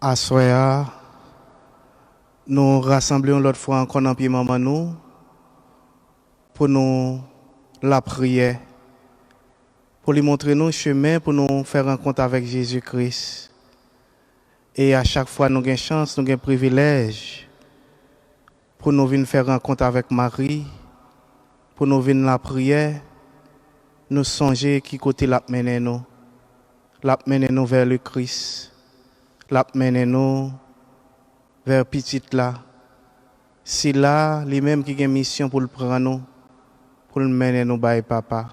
À soir, nous rassemblons l'autre fois encore dans pied maman nous pour nous la prière, pour lui montrer nos chemins, pour nous faire rencontre avec Jésus-Christ. Et à chaque fois, nous avons une chance, nous avons un privilège pour nous venir faire rencontre avec Marie, pour nous venir la prière, nous songer qui côté l'a mené nous vers le Christ, l'a mené nous vers petite là. Si là, lui-même qui a une mission pour le prendre nous, pour le mener nous by papa.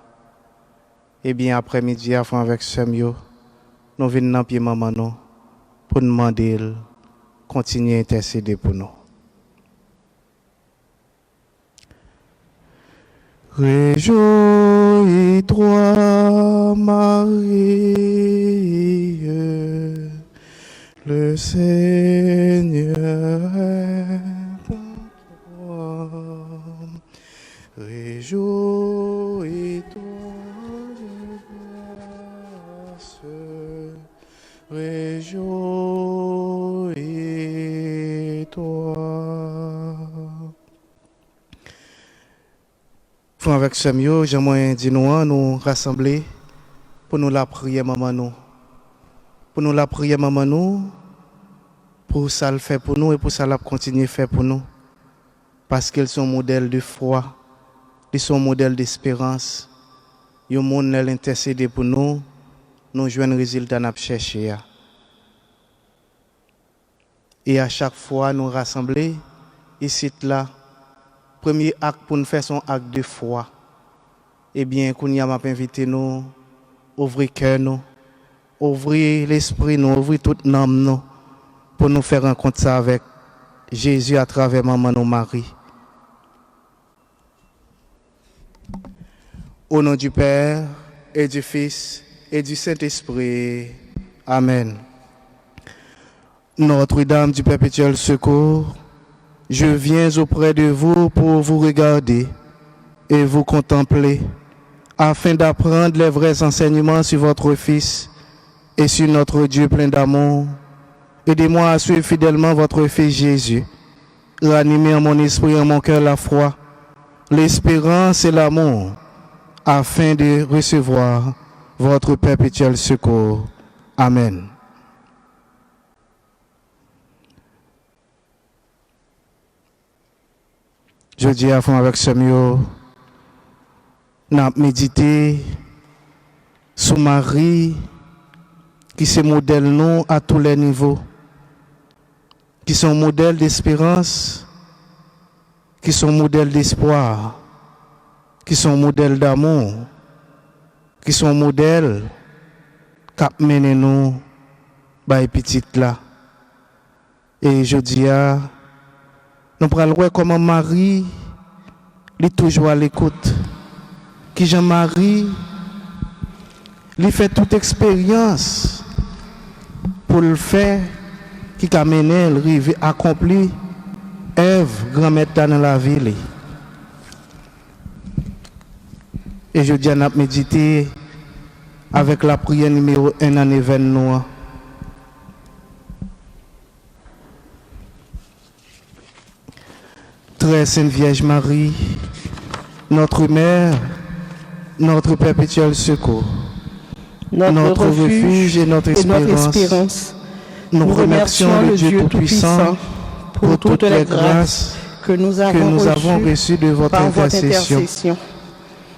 Et bien après-midi, avant avec Samuel, nous venons dans pied maman nous pour nous demander de continuer à intercéder pour nous. Réjouis-toi, Marie, le Seigneur est en toi. Réjouis-toi de grâce, réjouis-toi. Avec Samuel, j'aimerais dire nous rassembler pour nous la prière maman nous. Pour nous la prière maman nous, pour ça le fait pour nous et pour ça la continuer à faire pour nous. Parce qu'elles sont modèles de foi, ils sont modèles d'espérance. Ils ont intercédé pour nous, nous jouons un résultat à chercher. Et à chaque fois nous rassembler ici là. Premier acte pour nous faire son acte de foi. Eh bien, qu'on a invité nous, ouvrir cœur nous, ouvrir l'esprit nous, ouvrir toute l'âme nous, pour nous faire rencontrer ça avec Jésus à travers maman nous Marie. Au nom du Père et du Fils et du Saint-Esprit. Amen. Notre-Dame du perpétuel secours, je viens auprès de vous pour vous regarder et vous contempler, afin d'apprendre les vrais enseignements sur votre Fils et sur notre Dieu plein d'amour. Aidez-moi à suivre fidèlement votre Fils Jésus, ranimer en mon esprit et en mon cœur la foi, l'espérance et l'amour, afin de recevoir votre perpétuel secours. Amen. Je dis à fond avec Samuel, nous avons médité sur Marie, qui se modèle nous à tous les niveaux, qui sont modèles d'espérance, qui sont modèles d'espoir, qui sont modèles d'amour, qui sont modèles qui mènent nous par les petites là. Et je dis à nous prenons voir comment Marie est toujours à l'écoute. Qui Jean-Marie lui fait toute expérience pour le faire, qui a mené, il a accompli Ève, grand-mère dans la ville. Et je dis à nous méditer avec la prière numéro 1 en événement. Très Sainte Vierge Marie, notre Mère, notre perpétuel secours, notre refuge et notre espérance. Nous remercions le Dieu Tout-Puissant pour toutes les grâces que nous avons reçues de votre intercession.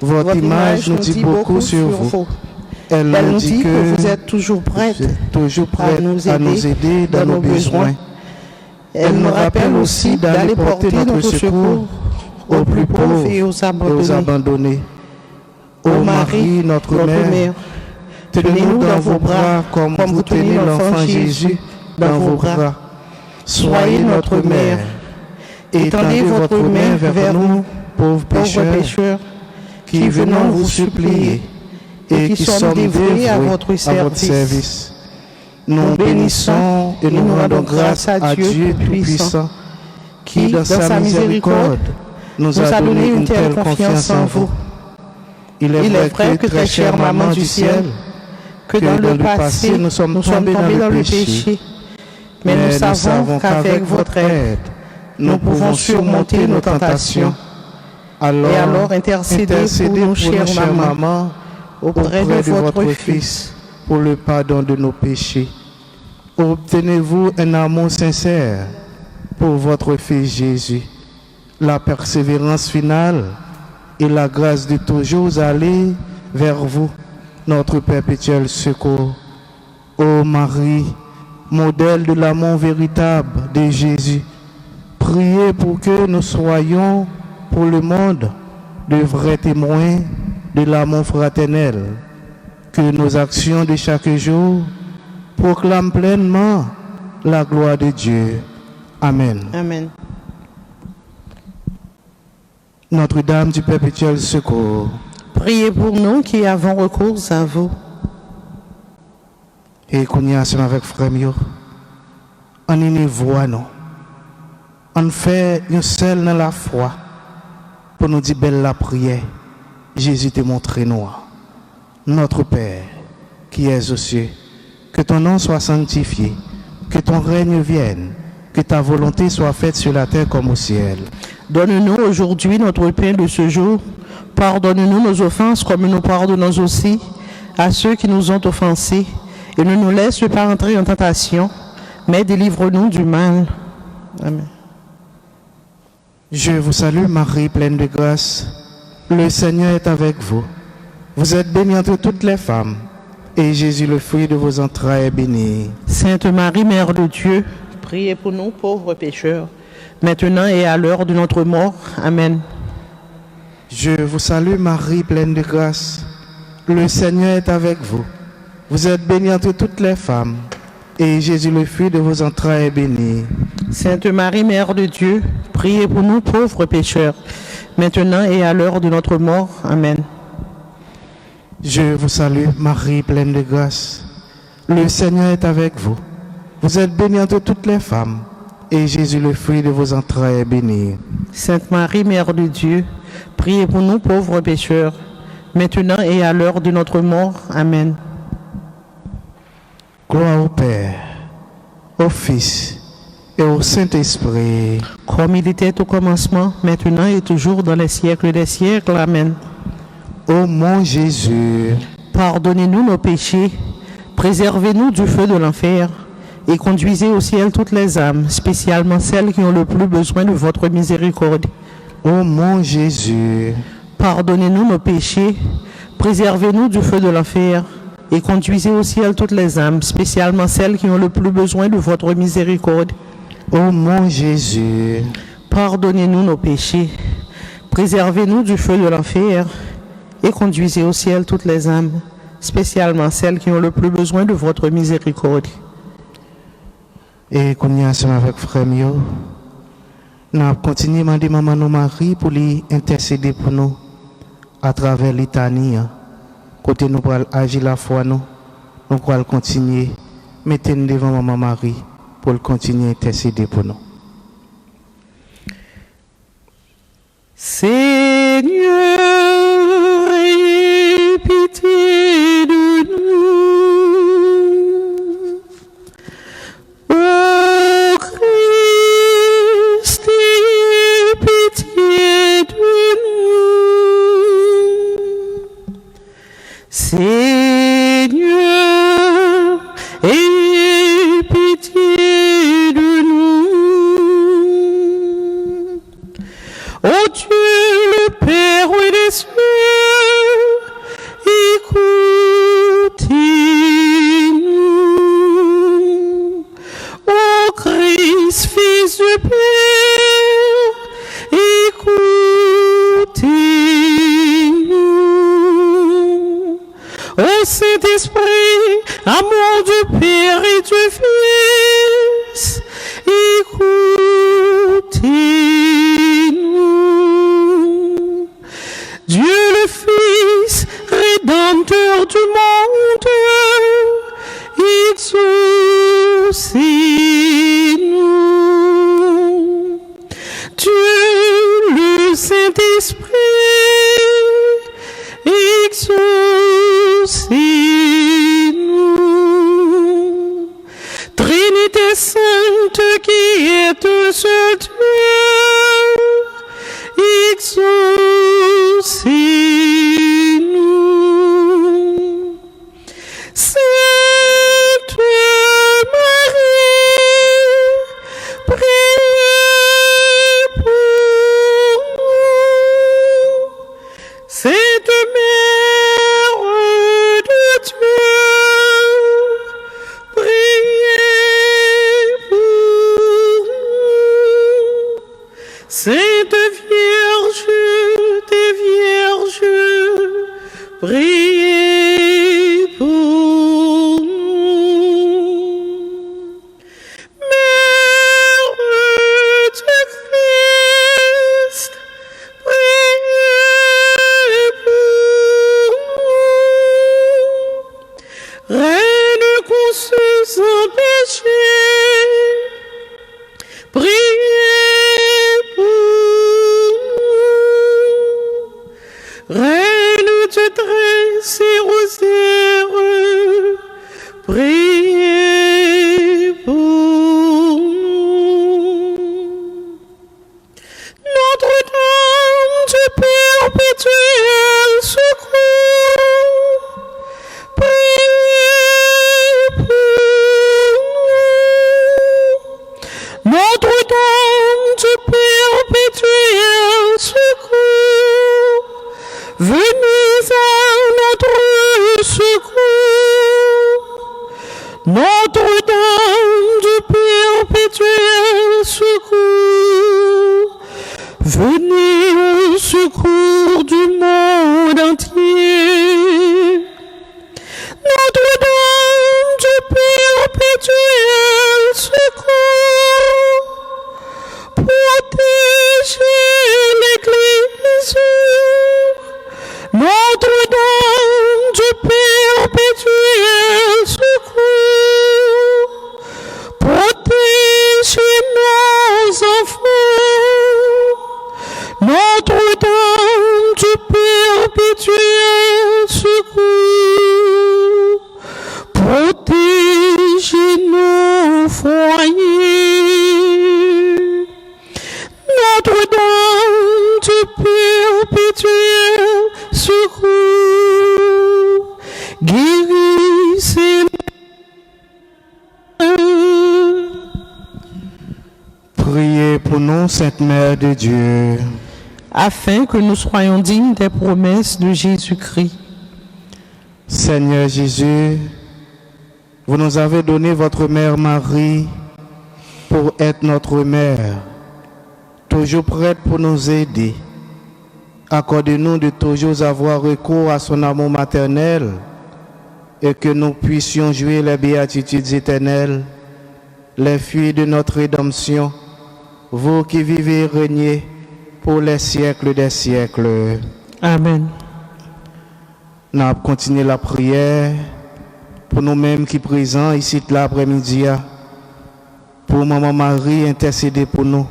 Votre image nous dit beaucoup sur vous. Elle nous dit que vous êtes toujours prête à nous aider dans nos besoins. Elle nous rappelle aussi d'aller porter notre secours aux plus pauvres et aux abandonnés. Ô Marie, notre Mère, tenez-nous dans vos bras comme vous tenez l'enfant Jésus dans vos bras. Soyez notre Mère. Étendez votre main vers nous, pauvres pécheurs, qui venons vous supplier et qui sommes dévoués à votre service. Nous bénissons et nous rendons grâce à Dieu Tout-Puissant, qui, dans sa miséricorde, nous a donné une telle confiance en vous. Il est vrai que, très chère Maman du ciel, que dans le passé, nous sommes tombés dans le péché, mais nous savons qu'avec votre aide, nous pouvons surmonter nos tentations. Alors intercédez pour nous, chère maman, auprès de votre Fils, pour le pardon de nos péchés. Obtenez-vous un amour sincère pour votre Fils Jésus, la persévérance finale et la grâce de toujours aller vers vous, notre perpétuel secours. Ô Marie, modèle de l'amour véritable de Jésus, priez pour que nous soyons pour le monde de vrais témoins de l'amour fraternel, que nos actions de chaque jour proclament pleinement la gloire de Dieu. Amen. Amen. Notre-Dame du perpétuel secours, priez pour nous qui avons recours à vous. Et qu'on y a ensemble avec frère Mio, on y voit nous. On fait une seule dans la foi pour nous dire belle la prière. Jésus te montre nous. Notre Père, qui es aux cieux, que ton nom soit sanctifié, que ton règne vienne, que ta volonté soit faite sur la terre comme au ciel. Donne-nous aujourd'hui notre pain de ce jour. Pardonne-nous nos offenses comme nous pardonnons aussi à ceux qui nous ont offensés. Et ne nous laisse pas entrer en tentation, mais délivre-nous du mal. Amen. Je vous salue Marie, pleine de grâce. Le Seigneur est avec vous. Vous êtes bénie entre toutes les femmes, et Jésus, le fruit de vos entrailles, est béni. Sainte Marie, Mère de Dieu, priez pour nous pauvres pécheurs, maintenant et à l'heure de notre mort. Amen. Je vous salue Marie, pleine de grâce. Le Seigneur est avec vous. Vous êtes bénie entre toutes les femmes, et Jésus, le fruit de vos entrailles, est béni. Sainte Marie, Mère de Dieu, priez pour nous pauvres pécheurs, maintenant et à l'heure de notre mort. Amen. Je vous salue, Marie, pleine de grâce. Le Seigneur est avec vous. Vous êtes bénie entre toutes les femmes, et Jésus, le fruit de vos entrailles, est béni. Sainte Marie, Mère de Dieu, priez pour nous pauvres pécheurs, maintenant et à l'heure de notre mort. Amen. Gloire au Père, au Fils et au Saint-Esprit. Comme il était au commencement, maintenant et toujours dans les siècles des siècles. Amen. Ô mon Jésus, pardonnez-nous nos péchés, préservez-nous du feu de l'enfer et conduisez au ciel toutes les âmes, spécialement celles qui ont le plus besoin de votre miséricorde. Ô mon Jésus, pardonnez-nous nos péchés, préservez-nous du feu de l'enfer et conduisez au ciel toutes les âmes, spécialement celles qui ont le plus besoin de votre miséricorde. Ô mon Jésus, pardonnez-nous nos péchés, préservez-nous du feu de l'enfer et conduisez au ciel toutes les âmes, spécialement celles qui ont le plus besoin de votre miséricorde. Et qu'on y a ensemble avec frère Mio, nous continuons à demander maman nous Marie pour lui intercéder pour nous à travers litanie. Côté nous pour agir la foi nous allons continuer mettez-nous devant maman Marie pour continuer à intercéder pour nous. Seigneur, ayez pitié de nous. Ô Christ, ayez pitié de nous. Seigneur, ayez pitié de nous. Ô Dieu, le Père des cieux, écoutez-nous. Ô Christ, Fils du Père, écoutez-nous. Ô Saint-Esprit, amour du Père et du Fils, écoutez-nous. Dieu le Fils, Rédempteur du monde, exaucez-nous. Dieu le Saint-Esprit, exaucez-nous. Trinité Sainte, sans péché. Priez pour nous. Reine du très sincère, priez pour nous. Notre-Dame du perpétuel secours, priez pour nous. Notre-Dame du perpétuel secours, venez à notre secours. Notre-Dame du perpétuel secours, venez au secours du monde entier. Notre-Dame du perpétuel secours, protégez l'Église. Notre-Dame du perpétuel secours, protégez nos enfants. Notre-Dame du perpétuel secours, protégez nos foyers. Notre-Dame du perpétuel secours, guérissez. Priez pour nous, Sainte Mère de Dieu, afin que nous soyons dignes des promesses de Jésus-Christ. Seigneur Jésus, vous nous avez donné votre Mère Marie pour être notre mère, toujours prête pour nous aider. Accordez-nous de toujours avoir recours à son amour maternel et que nous puissions jouir les béatitudes éternelles, les fruits de notre rédemption, vous qui vivez et régnez pour les siècles des siècles. Amen. Nous allons continuer la prière pour nous-mêmes qui sommes présents ici l'après-midi, pour Maman Marie intercéder pour nous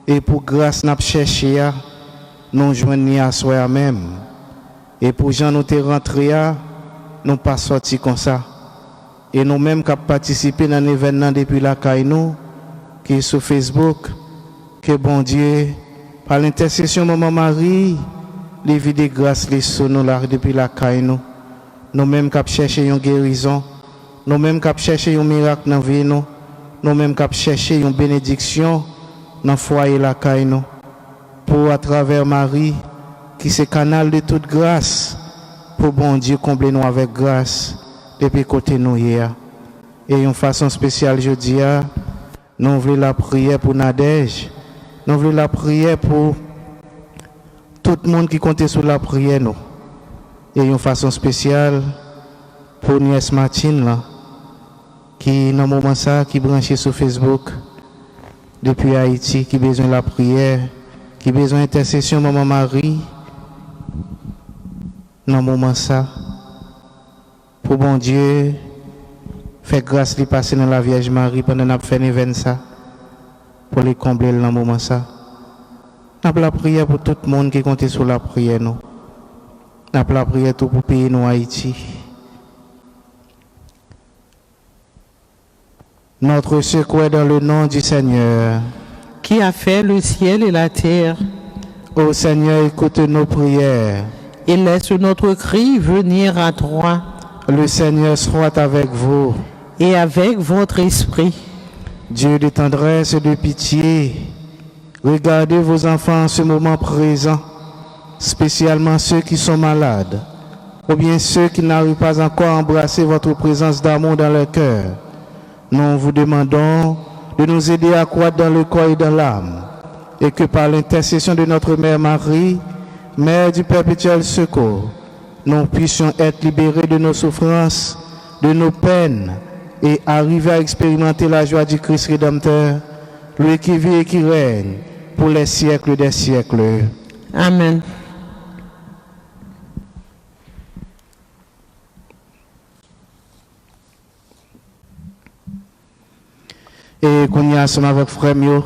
et pour grâce nous chercher nous joindre à soi même et pour gens nous te rentrer nous pas sortir comme ça et nous-mêmes qui participé dans l'événement depuis la caille nous qui est sur Facebook, que bon Dieu par l'intercession Maman Marie les vies de grâce les sous nous là depuis la caille nous-mêmes qui chercher une guérison, nous-mêmes qui chercher un miracle dans vie nous-mêmes qui chercher une bénédiction dans foyer la caille nous pour à travers Marie qui c'est canal de toute grâce pour bon Dieu combler nous avec grâce depuis côté nous hier et une façon spéciale je dis nous voulons la prière pour Nadège, nous voulons la prière pour tout le monde qui compte sur la prière nous et une façon spéciale pour Nièce Martine là qui dans moment ça qui branché sur Facebook depuis Haïti qui besoin de la prière, qui besoin d'intercession Maman Marie dans moment ça pour bon Dieu fait grâce de passer dans la Vierge Marie pendant n'a fait événement ça pour les combler dans moment ça. N'a la prière pour tout le monde qui compte sur la prière nous. N'a la prière tout pour pays nous Haïti. Notre secours est dans le nom du Seigneur qui a fait le ciel et la terre. Ô Seigneur, écoute nos prières et laisse notre cri venir à toi. Le Seigneur soit avec vous et avec votre esprit. Dieu de tendresse et de pitié, regardez vos enfants en ce moment présent, spécialement ceux qui sont malades, ou bien ceux qui n'arrivent pas encore à embrasser votre présence d'amour dans leur cœur. Nous vous demandons de nous aider à croître dans le corps et dans l'âme, et que par l'intercession de notre Mère Marie, Mère du perpétuel secours, nous puissions être libérés de nos souffrances, de nos peines, et arriver à expérimenter la joie du Christ Rédempteur, lui qui vit et qui règne pour les siècles des siècles. Amen. Et qu'on y a ensemble avec frère Mio,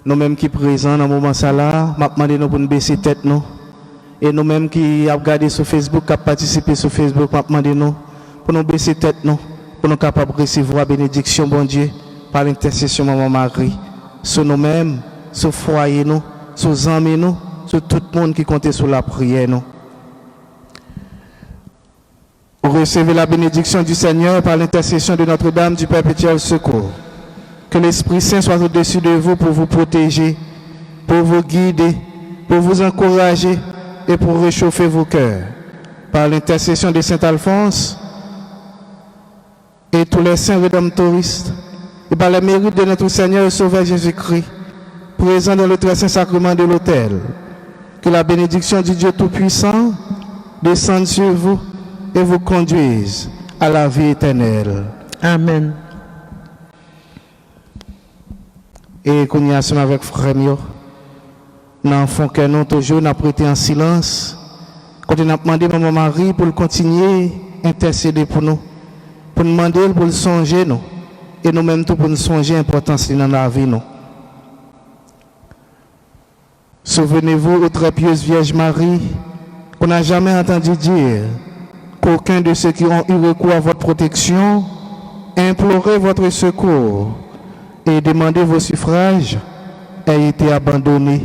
nous-mêmes qui présents dans le moment ça là, m'a demandé nous pour nous baisser tête nous. Et nous-mêmes qui avons regardé sur Facebook, qui avons participé sur Facebook, m'a demandé nous pour nous baisser tête nous, pour nous capables de recevoir la bénédiction bon Dieu par l'intercession de Maman Marie. Sur nous-mêmes, sur le foyer nous, sur les amis nous, sur tout le monde qui compte sur la prière nous. Recevez la bénédiction du Seigneur par l'intercession de Notre-Dame du Perpétuel Secours. Que l'Esprit Saint soit au-dessus de vous pour vous protéger, pour vous guider, pour vous encourager et pour réchauffer vos cœurs. Par l'intercession de Saint Alphonse et tous les saints rédemptoristes, et par le mérite de notre Seigneur et Sauveur Jésus-Christ, présent dans le très saint sacrement de l'autel, que la bénédiction du Dieu Tout-Puissant descende sur vous et vous conduise à la vie éternelle. Amen. Et qu'on y a ensemble avec frère Mio, nous avons que nous toujours nous prêté en silence, quand on a demandé à Maman Marie pour continuer à intercéder pour nous, pour nous demander pour le songer nous, et nous-mêmes tout pour nous songer l'importance dans la vie nous. Souvenez-vous, ô très pieuse Vierge Marie, qu'on n'a jamais entendu dire qu'aucun de ceux qui ont eu recours à votre protection implorait votre secours et demandé vos suffrages ait été abandonné.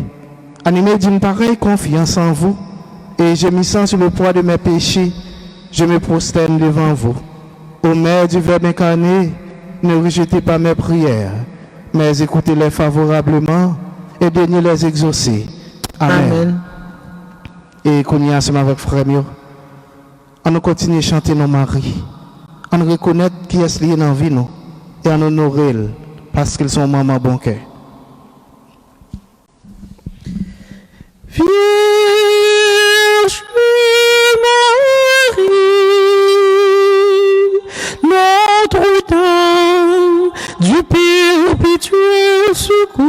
Animé d'une pareille confiance en vous, et gémissant sur le poids de mes péchés, je me prosterne devant vous. Ô Mère du Verbe incarné, ne rejetez pas mes prières, mais écoutez-les favorablement et daignez les exaucer. Amen. Amen. Et qu'on y a ensemble avec frère Mio, on nous continue à chanter nos maris, on nous reconnaît qui est lié dans la vie nous, et on honorer parce qu'ils sont maman bon cœur. Vierge Marie, Notre-Dame du Perpétuel Secours,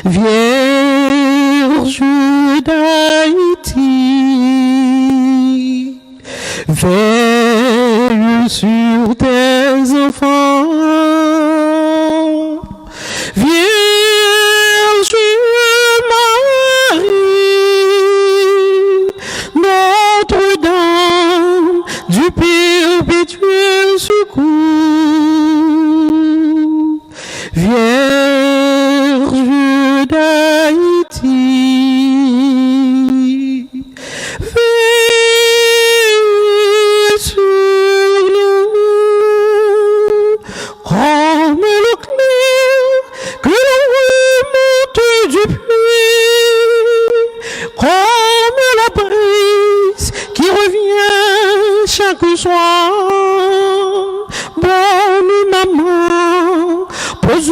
Vierge d'Haïti, veille sur tes enfants. Vierge Marie, Notre-Dame du Perpétuel Secours, Vierge d'Haïti, veille sur nous comme le clair que l'on remonte du puits, comme la brise qui revient chaque soir. Bonne maman, pose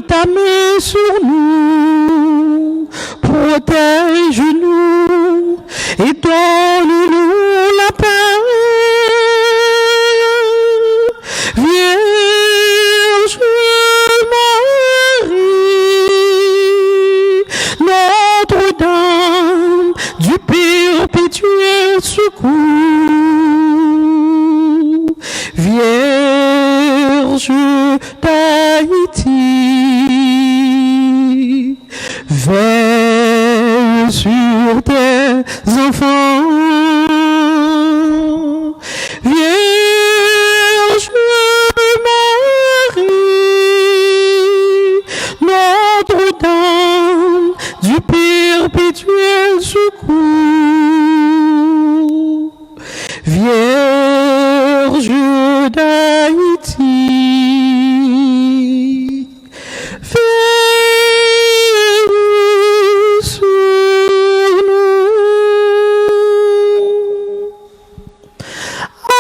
ta main sur nous, protège-nous et donne-nous la paix. Vierge Marie, Notre-Dame du Perpétuel Secours, Vierge d'Haïti, veille sur tes enfants. Vierge Marie, Notre-Dame du Perpétuel Secours, Vierge d'Haïti, veille sur nous.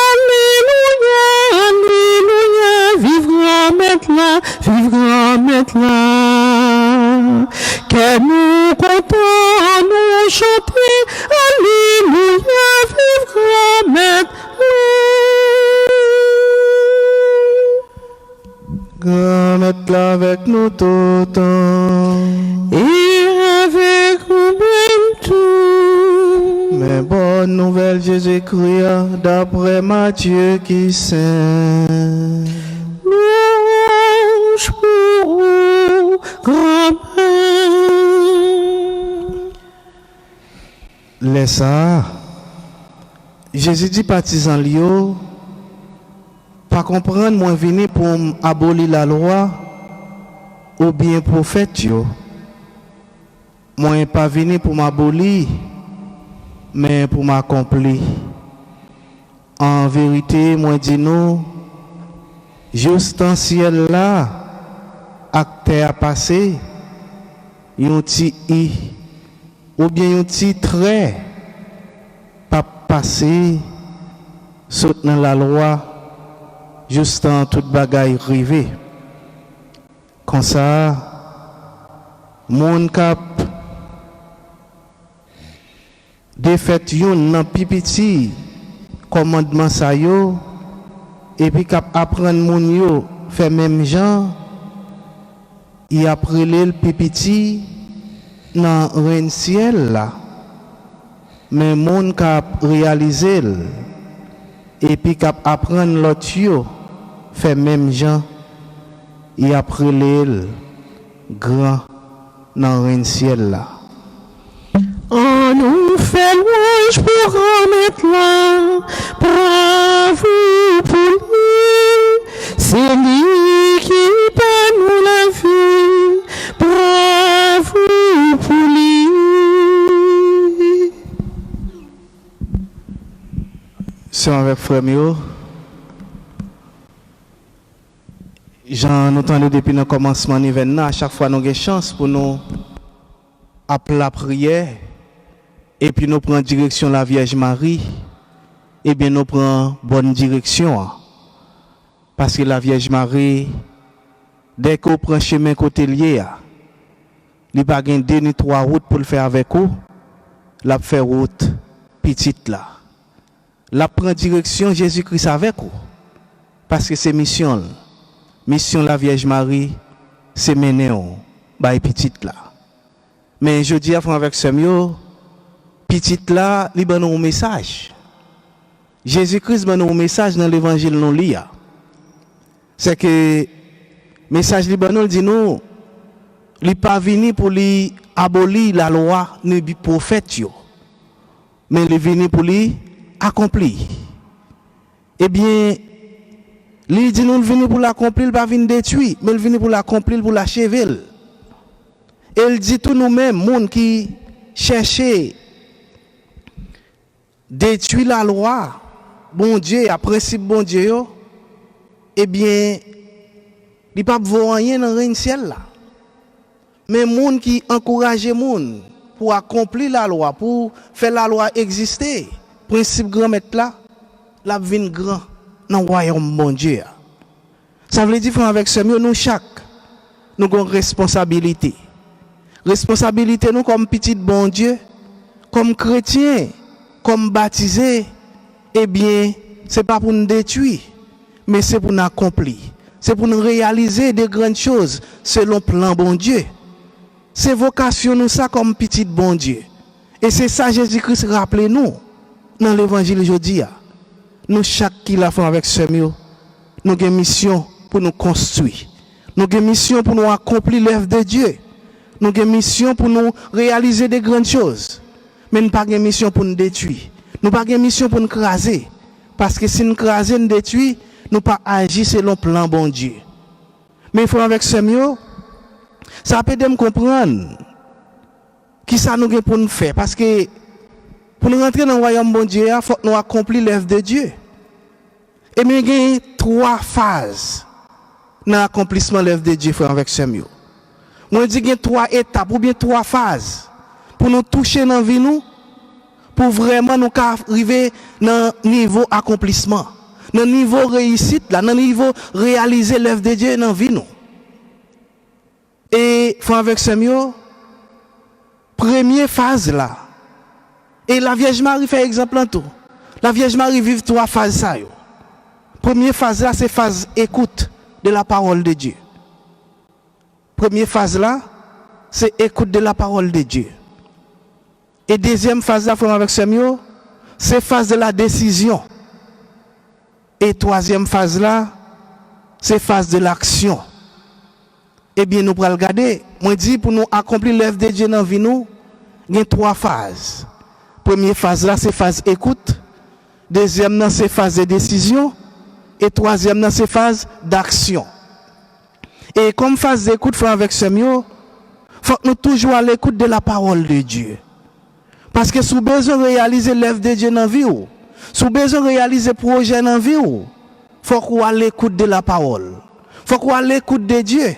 Alléluia, Alléluia, vivra maintenant, que nous comptons nous chanter. Alléluia, vivra maintenant. Grand avec nous tout le temps, Et avec nous même tout. mais bon bonne nouvelle Jésus-Christ d'après Matthieu qui saint. Louange pour vous, grand-mère. Laisse ça. Jésus dit partisan Lio, pas comprendre moi venir pour abolir la loi ou bien prophète yo. Moi pas venir pour m'abolir mais pour m'accomplir. En vérité, moi dis nous juste en ciel là acte a passé yon ti i ou bien yon ti trait pas passer saute dans la loi juste en toute bagaille rivé comme ça mon cap défait yon nan pipiti commandement sa yo et puis cap apprendre moun yo fait même gens y après le pipiti dans reine ciel là mais moun cap réaliser et puis cap apprendre l'autre yo fait même gens y après le grand dans reine ciel là. On nous fait louange pour remettre là, bravo pour lui, c'est lui qui donne nous la vie, bravo pour lui. C'est avec frère Mio. J'en entends depuis le commencement de l'événement, à chaque fois nous avons une chance pour nous appeler la prière. Et puis nous prenons direction la Vierge Marie, et bien nous prenons bonne direction. Parce que la Vierge Marie, dès qu'on prend chemin côté lié, il n'y a pas deux ni trois routes pour le faire avec vous, la fait route petite là. La prend direction Jésus-Christ avec vous. Parce que c'est mission. Mission la Vierge Marie, c'est mener by petite là. Mais je dis avec ce mieux, petite là, il donne un message. Jésus-Christ donne un message dans l'évangile non lia. C'est que message libanon dit nous, il pas venu pour lui abolir la loi ni du prophète yo. Mais il est venu pour lui accomplir. Eh bien, il dit nous il venu pour l'accomplir, il pas venu détruire, mais il venu pour l'accomplir, pour l'achever. Et il dit tout nous-mêmes, monde qui cherchait détruire la loi, bon Dieu, à principe bon Dieu, eh bien, il n'y a pas de rien dans le règne ciel là. Mais monde qui encourage monde pour accomplir la loi, pour faire la loi exister, principe grand maître là, la vie grand dans le royaume bon Dieu. Ça veut dire avec ce mieux, nous chaque, nous avons une responsabilité. Responsabilité nous comme petit bon Dieu, comme chrétien, comme baptisé, eh bien, ce n'est pas pour nous détruire, mais c'est pour nous accomplir. C'est pour nous réaliser des grandes choses selon le plan bon Dieu. C'est vocation nous ça comme petit bon Dieu. Et c'est ça Jésus-Christ rappelle nous dans l'évangile aujourd'hui. Nous chaque qui l'a fait avec ce mieux, nous avons une mission pour nous construire. Nous avons une mission pour nous accomplir l'œuvre de Dieu. Nous avons une mission pour nous réaliser des grandes choses. Mais nous n'avons pas une mission pour nous détruire. Nous n'avons pas une mission pour nous craser. Parce que si nous crasons, nous détruisons, nous ne pouvons pas agir selon le plan bon Dieu. Mais il faut avec ce mieux, ça peut nous comprendre qui ça nous avons pour nous faire. Parce que pour nous rentrer dans le royaume bon Dieu, il faut que nous accomplissions l'œuvre de Dieu. Et il y a 3 phases dans l'accomplissement de l'œuvre de Dieu avec ce mieux. Moi, je dis qu'il y a 3 étapes ou bien 3 phases pour nous toucher dans la vie, nous, pour vraiment nous arriver dans le niveau accomplissement, dans le niveau réussite, dans le niveau réaliser l'œuvre de Dieu dans la vie. Nous. Et il faut avec ce mieux, première phase là. Et la Vierge Marie fait exemple en tout. La Vierge Marie vit 3 phases. Ça, yo. Première phase là, c'est phase écoute de la parole de Dieu. Première phase là, c'est écoute de la parole de Dieu. Et deuxième phase là, avec ce mieux, c'est phase de la décision. Et troisième phase là, c'est phase de l'action. Eh bien, nous pourrons regarder. Moi, dis pour nous accomplir l'œuvre de Dieu dans la vie, nous, il y a 3 phases. Première phase là, c'est phase écoute. Deuxième, c'est phase de décision. Et troisième, c'est phase d'action. Et comme phase d'écoute, frère avec ce mieux, il faut que nous toujours à l'écoute de la parole de Dieu. Parce que si vous avez besoin de réaliser l'œuvre de Dieu dans la vie, si vous avez besoin de réaliser le projet dans la vie, il faut que vous à l'écoute de la parole. Il faut que vous à l'écoute de Dieu.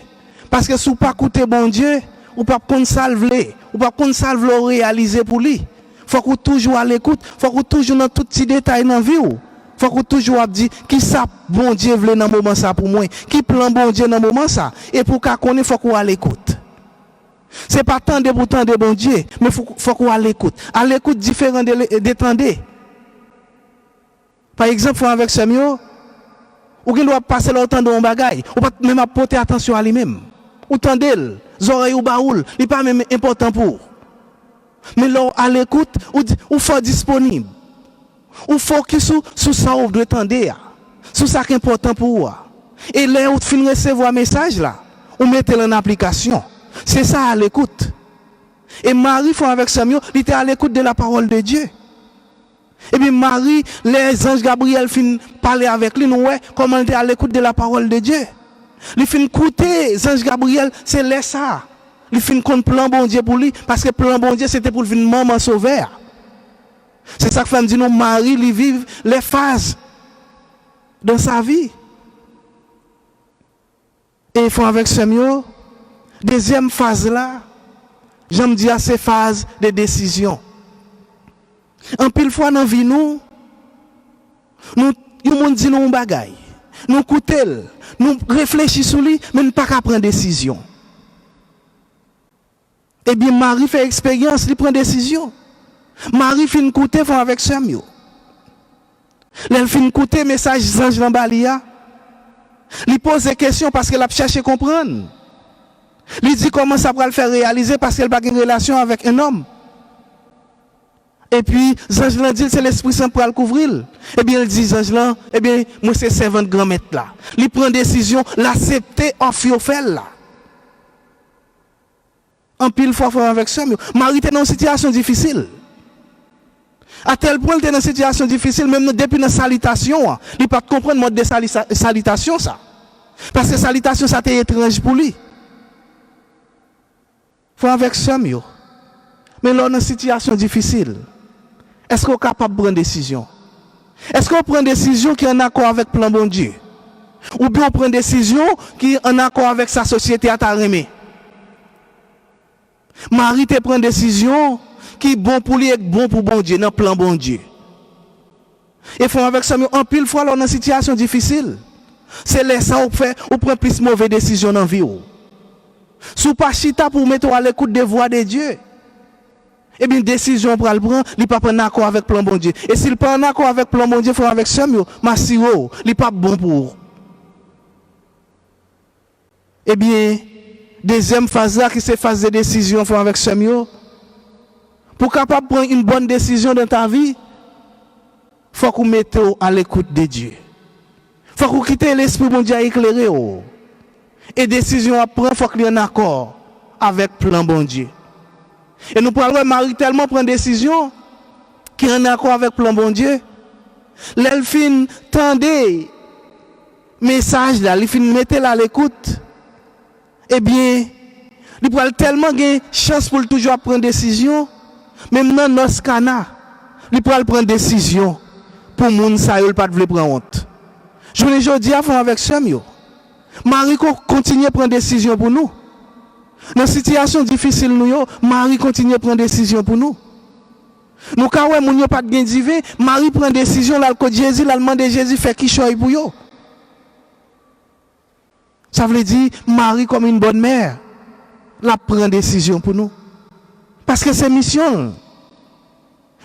Parce que si vous ne pas écouter bon Dieu, vous ne pouvez pas salver, vous ne pouvez pas le réaliser pour lui. Il faut que vous toujours à l'écoute, il faut que vous toujours dans tout petit détail dans la vie. Il faut que vous toujours dire qui ça bon Dieu veut dans le moment ça pour moi, qui plan bon Dieu dans le moment ça. Et pour qu'on connaisse, il faut que vous à l'écoute. Ce n'est pas tant de pour tant de bon Dieu, mais il faut qu'on à l'écoute. À l'écoute différent de tendez. Par exemple, avec Samuel, ou qu'il doit passer le temps dans un bagage, ou pas même porter attention à lui-même. Ou tendez, oreilles ou baoul, il n'est pas même important pour. Mais là, à l'écoute, ou faut disponible. Ou focus sur ça ou doit tendre. Sur ça qui est important pour vous. Et là, où fin recevoir un message là, ou mettez-le en application. C'est ça à l'écoute. Et Marie, faut avec Samuel, il était à l'écoute de la parole de Dieu. Et puis Marie, les anges Gabriel fin parler avec lui, nous comment il était à l'écoute de la parole de Dieu. Il fin écouter les anges Gabriel, c'est là ça. Il fin compte plan bon Dieu pour lui, parce que plan bon Dieu c'était pour venir maman sauveur. C'est ça que fait me dit nous Marie, il vive les phases dans sa vie. Et il faut avec Samuel. Deuxième phase là, j'aime dire c'est phase de décision. En pile fois dans la vie, nous dit nous un bagaille. Nous écoutons, nous réfléchissons sur lui, mais nous ne pouvons pas prendre décision. Eh bien, Marie fait expérience, il prend décision. Marie fait écouter avec Samuel. Elle fait écouter message d'ange Lambalia. Il pose des questions parce qu'elle a cherché à comprendre. Il dit comment ça va le faire réaliser parce qu'elle n'a pas une relation avec un homme. Et puis, Zangelan dit c'est l'Esprit Saint pour le couvrir. Eh bien, il dit Zangelan, eh bien, moi c'est servant de grand-maître là. Il prend décision, l'accepter, offrir là. En pile fois avec ça, Marie était dans une situation difficile. À tel point, elle était dans une situation difficile, même depuis la salutation, il ne peut pas comprendre le mode de salutation ça. Parce que salutation, ça était étrange pour lui. Faut avec ça, mais là, dans une situation difficile, est-ce qu'on est capable de prendre une décision? Est-ce qu'on prend une décision qui est en accord avec le plan bon Dieu? Ou bien on prend une décision qui est en accord avec sa société à ta remé? Marie te prend une décision qui est bon pour lui et bon pour bon Dieu, dans le plan bon Dieu. Et faut avec ça, en pile fois, dans une situation difficile, c'est là ça on fait, on prend plus de mauvaises décisions dans la vie. Si pas chita pour mettre à l'écoute des voix de Dieu, eh bien, décision pour le prendre, il n'est pas en accord avec le plan bon Dieu. Et s'il n'est pas en accord avec le plan bon Dieu, il faut avec Samuel, Massiro, il n'est pas bon pour. Eh bien, deuxième phase là, qui c'est phase de décision, il faut avec Samuel. Pour capable prendre une bonne décision dans ta vie, il faut qu'on mette à l'écoute de Dieu. Il faut qu'on quitte l'esprit bon Dieu à éclairer. Et décision à prendre, il faut qu'il y ait un accord avec le plan bon Dieu. Et nous parlons, Marie tellement prend décision qui est en accord avec le plan bon Dieu. L'elfine tendait message là, l'elfine mettait là à l'écoute. Eh bien, il prend tellement de chance pour toujours prendre décision. Même dans nos cana, il prend prendre décision pour les gens qui ne pas prendre honte. Je vous dis à fond avec Samuel. Marie continue à prendre décision pour nous. Dans une situation difficile, Marie continue à prendre décision pour nous. Nous, quand nous n'avons pas de gain divin, Marie prend décision, là, que Jésus, là, demande Jésus, fait qui choisit pour eux. Ça veut dire, Marie, comme une bonne mère, la prend décision pour nous. Parce que c'est mission.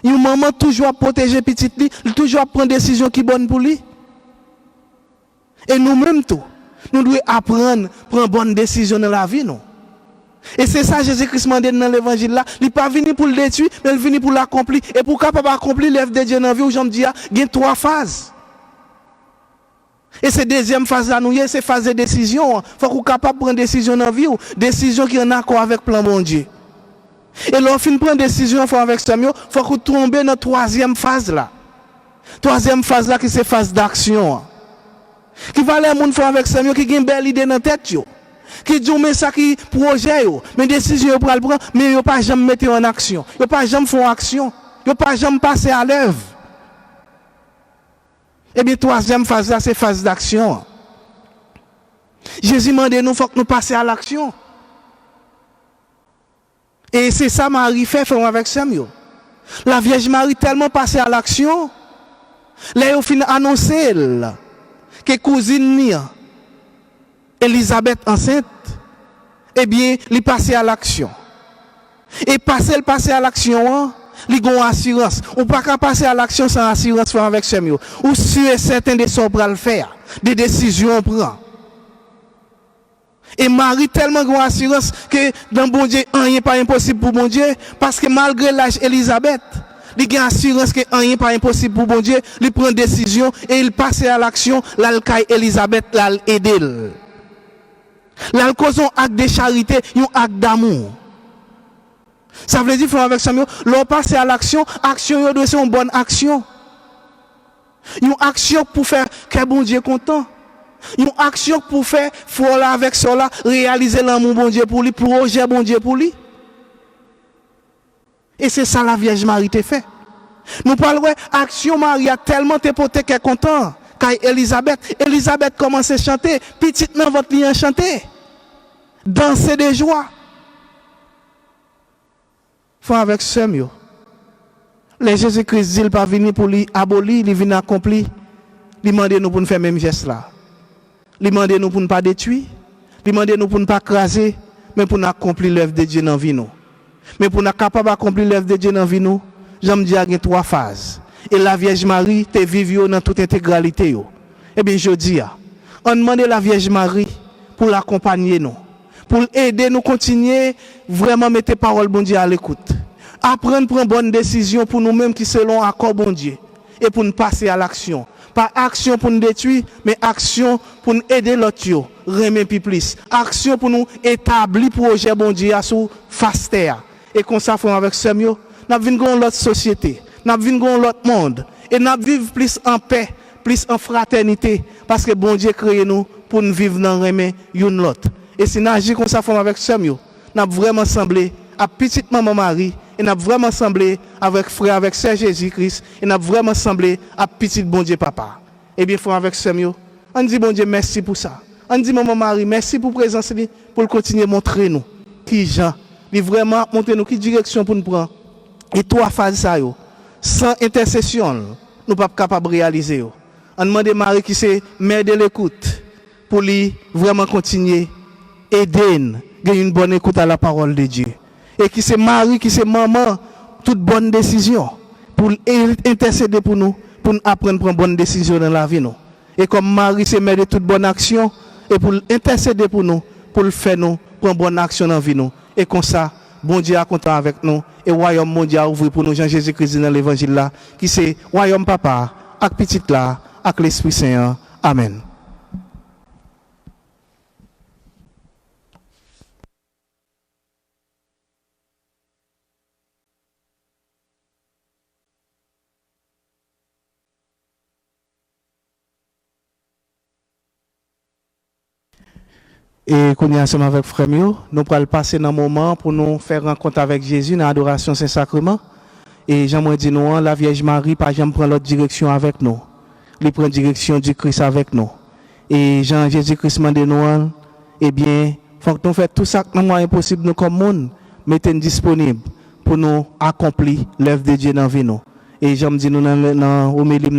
Une maman toujours à protéger petite lui, toujours à prendre décision qui est bonne pour lui. Et nous-mêmes tout, nous devons apprendre à prendre bonne décision dans la vie, non? Et c'est ça Jésus-Christ m'a dit dans l'évangile là, il n'est pas venu pour le détruire, mais il est venu pour l'accomplir. Et pour capable accomplir l'œuvre de Dieu dans la vie, j'en dis, il y a 3 phases. Et cette deuxième phase là, c'est phase de décision. Il faut qu'on soit capable de prendre une décision dans la vie, décision qui est en accord avec le plan de Dieu. Et lorsqu'on prend une décision avec Samuel, il faut qu'on tombe dans la 3e phase là. 3e phase là, qui c'est phase d'action. Qui va aller à avec Samuel, qui a une belle idée dans la tête. Qui dit mais ça qui projet mais décision pour le prendre mais yo pas jamais mettre en action yo pas jamais faire action yo pas jamais passer à l'œuvre. Et bien 3e phase là c'est phase d'action. Jésus m'a dit nous faut que nous passions à l'action. Et c'est ça Marie fait avec Samuel. La Vierge Marie tellement passée à l'action là au fin annoncer que cousine Nia Elisabeth enceinte, eh bien, il passe à l'action. Et passer à l'action, il a une assurance. On ne peut pas passer à l'action sans assurance avec Samuel. Ou si certains de ce qu'on le faire, des décisions on prend. Et Marie tellement une assurance que dans bon Dieu, rien n'est pas impossible pour bon Dieu, parce que malgré l'âge Elisabeth, il a une assurance que rien n'est pas impossible pour bon Dieu, il prend une décision et il passe à l'action, là, Elisabeth l'a aidé. Là, cause un acte de charité, un acte d'amour. Ça veut dire, avec Samuel, l'on passe à l'action, action doit être une bonne action. Une action pour faire que bon Dieu est content. Une action pour faire, faut là avec cela, réaliser l'amour bon Dieu pour lui, projet bon Dieu pour lui. Et c'est ça la Vierge Marie te fait. Nous parlons, action Marie a tellement te porté qu'elle est content. Quand Elisabeth commence à chanter, petite dans votre lien chanter, danser de joie. Faut avec Samuel. Les Jésus-Christ dit, il pas venu pour lui abolir, il vient accomplir. Il demande nous pour nous faire même geste là. Il demande nous pour ne pas détruire, il demande nous pour ne pas craser, mais pour nous accomplir l'œuvre de Dieu dans la vie nous. Mais pour nous capable d'accomplir l'œuvre de Dieu dans la vie nous, j'aime dire qu'il y a 3 phases. Et la Vierge Marie te vive dans toute intégralité. Eh bien, je dis, on demande la Vierge Marie pour l'accompagner nous, pour aider nous continuer vraiment mettre parole bon Dieu à l'écoute. Apprendre à prendre bonne décision pour nous-mêmes qui selon accord bon Dieu et pour nous passer à l'action. Pas action pour nous détruire, mais action pour nous aider l'autre, remettre plus. Action pour nous établir projet bon Dieu à sous face terre. Et qu'on s'affronte avec Samuel, nous avons l'autre société. Nous vivons l'autre monde et nous vivons plus en paix, plus en fraternité parce que bon Dieu crée nous pour nous vivre dans le une l'autre. Et si nous agissons comme ça avec Samuel, nous avons vraiment semblé à petite maman Marie et nous avons vraiment semblé avec frère, avec Sœur Jésus-Christ et nous avons vraiment semblé à petite bon Dieu papa. Et bien, frère avec Samuel, on dit bon Dieu merci pour ça. On dit maman Marie merci pour présence pour continuer à montrer nous qui Jean, il vraiment montrer nous qui direction pour nous prendre. Et 3 phases ça yo. Sans intercession, nous ne sommes pas capables de réaliser. On demande à Marie qui c'est mère de l'écoute pour lui vraiment continuer, aider, gagner une bonne écoute à la parole de Dieu. Et qui c'est Marie, qui c'est maman, toute bonne décision pour intercéder pour nous apprendre à prendre bonne décision dans la vie. Nous. Et comme Marie c'est mère de toute bonne action, et pour intercéder pour nous, pour le faire nous, prendre bonne action dans la vie. Nous. Et comme ça, bon Dieu est content avec nous. Et royaume mondial ouvre pour nous Jean Jésus-Christ dans l'évangile là qui c'est royaume papa avec petit là avec l'Esprit Saint. Amen. Et qu'on est ensemble avec frère Mio, nous allons passer dans un moment pour nous faire rencontre avec Jésus dans l'adoration Saint-Sacrement. Et j'aimerais dire nous, la Vierge Marie, pas jamais prendre l'autre direction avec nous. Elle prend direction du Christ avec nous. Et Jean Jésus-Christ m'a dit nous, eh bien, faut que nous fassions tout ça que nous est possible nous comme monde, mettez-nous disponible pour nous accomplir l'œuvre de Dieu dans la vie nous. Et j'aime dire nous dans au milieu,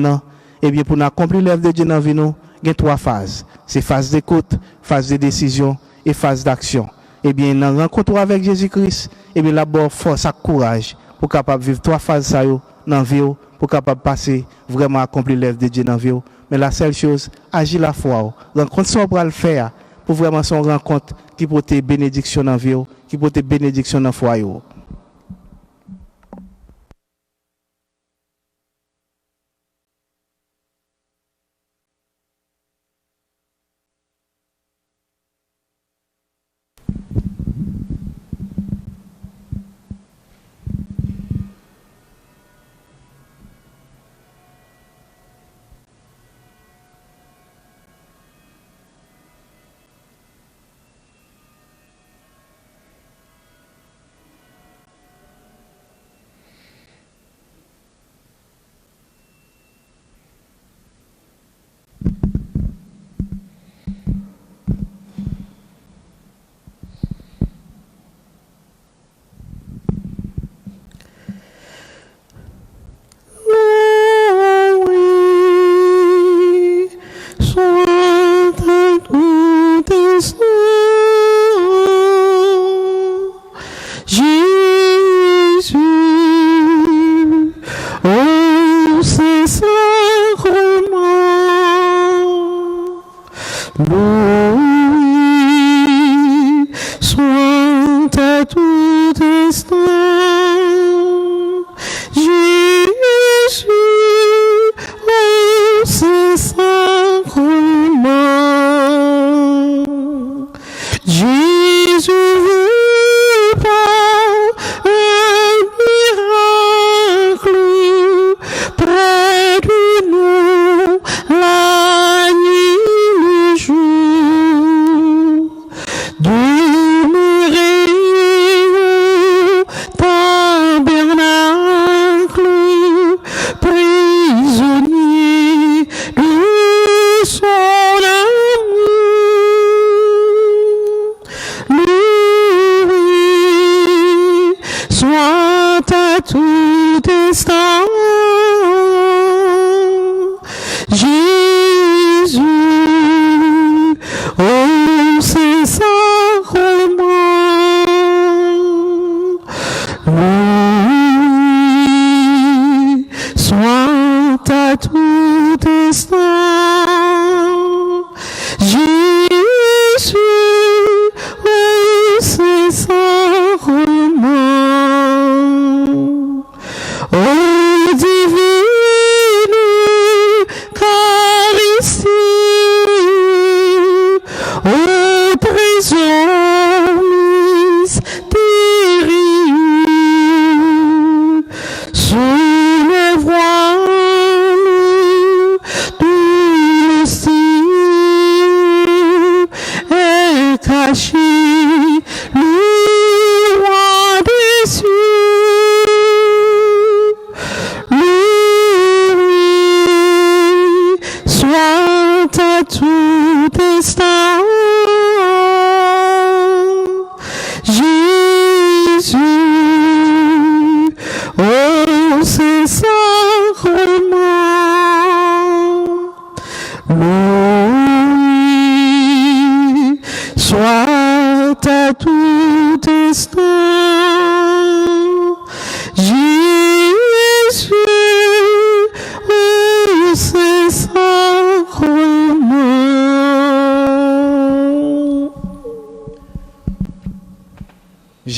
eh bien, pour nous accomplir l'œuvre de Dieu dans la vie nous, il y a 3 phases. C'est phase d'écoute, phase de décision et phase d'action. Eh bien, dans la rencontre avec Jésus-Christ, eh bien, d'abord, force et courage pour capable vivre 3 phases dans la vie, pour capable passer vraiment accomplir l'œuvre de Dieu dans la vie. Mais la seule chose, agir la foi. Rencontre ça pour le faire, pour vraiment son rencontre qui porte bénédiction dans la vie, qui porte bénédiction dans le foyer.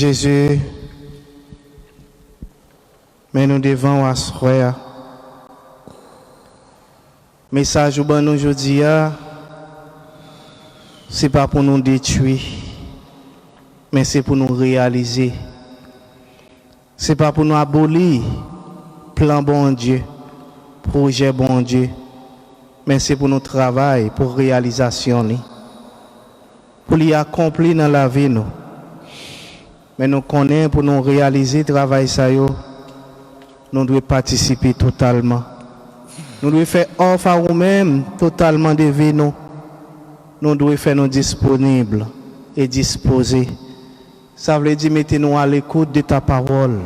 Jésus, mais nous devons asseoir. Message au bon aujourd'hui, c'est pas pour nous détruire, mais c'est pour nous réaliser. C'est pas pour nous abolir plan bon Dieu, projet bon Dieu, mais c'est pour nous travailler pour réalisation, pour l'y accomplir dans la vie nous. Mais nous connaissons pour nous réaliser le travail, nous devons participer totalement. Nous devons faire offre à nous-mêmes totalement de vie. Nous devons faire nous disponibles et disposés. Ça veut dire mettez-nous à l'écoute de ta parole.